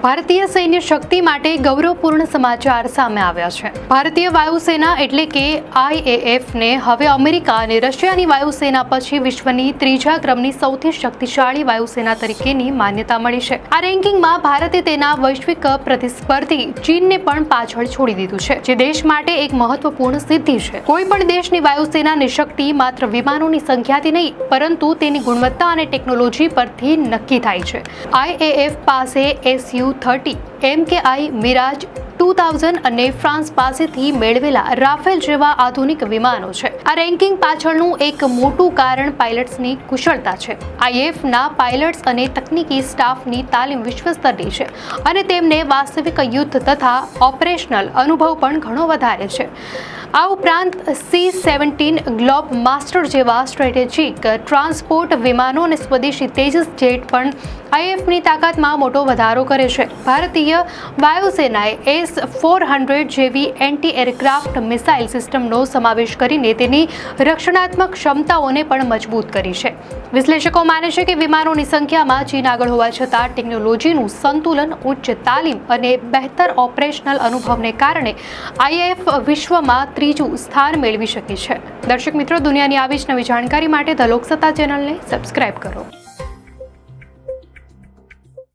ભારતીય સૈન્ય શક્તિ માટે ગૌરવપૂર્ણ સમાચાર સામે આવ્યા છે। ભારતીય વાયુસેના એટલે કે IAF ને હવે અમેરિકા અને રશિયાની વાયુસેના પછી વિશ્વની ત્રીજા ક્રમની સૌથી શક્તિશાળી વાયુસેના તરીકેની માન્યતા મળી છે। આ રેન્કિંગમાં ભારતે તેના વૈશ્વિક પ્રતિસ્પર્ધી ચીનને પણ પાછળ છોડી દીધું છે, જે દેશ માટે એક મહત્વપૂર્ણ સિદ્ધિ છે। કોઈ પણ દેશની વાયુસેનાની શક્તિ માત્ર વિમાનોની સંખ્યાથી નહીં, પરંતુ તેની ગુણવત્તા અને ટેકનોલોજી પરથી નક્કી થાય છે। IAF પાસે Su-30 MKI મિરાજ 2000 અને ફ્રાન્સ પાસેથી મેળવેલા રાફેલ જેવા આધુનિક વિમાનો છે। આ રેન્કિંગ પાછળનું એક મોટું કારણ પાયલટ્સની કુશળતા છે। IAFના પાયલટ્સ અને તકનીકી સ્ટાફની તાલીમ વિશ્વસ્તરની છે અને તેમને વાસ્તવિક યુદ્ધ તથા ઓપરેશનલ અનુભવ પણ ઘણો વધારે છે। આ ઉપરાંત C-17 ગ્લોબ માસ્ટર જેવા સ્ટ્રેટેજિક ટ્રાન્સપોર્ટ વિમાનો અને સ્વદેશી તેજસ જેટ પણ IAFની તાકાતમાં મોટો વધારો કરે છે। ભારતીય વાયુસેનાએ S-400 જેવી એન્ટી એરક્રાફ્ટ મિસાઇલ સિસ્ટમનો સમાવેશ કરીને તેની રક્ષણાત્મક ક્ષમતાઓને પણ મજબૂત કરી છે। વિશ્લેષકો માને છે કે વિમાનોની સંખ્યામાં ચીન આગળ હોવા છતાં ટેકનોલોજીનું સંતુલન, ઉચ્ચ તાલીમ અને બહેતર ઓપરેશનલ અનુભવને કારણે IAF વિશ્વમાં ત્રીજું સ્થાન મેળવી શકે છે। દર્શક મિત્રો, દુનિયાની આવી જ નવી જાણકારી માટે ધ લોકસત્તા ચેનલને સબસ્ક્રાઇબ કરો।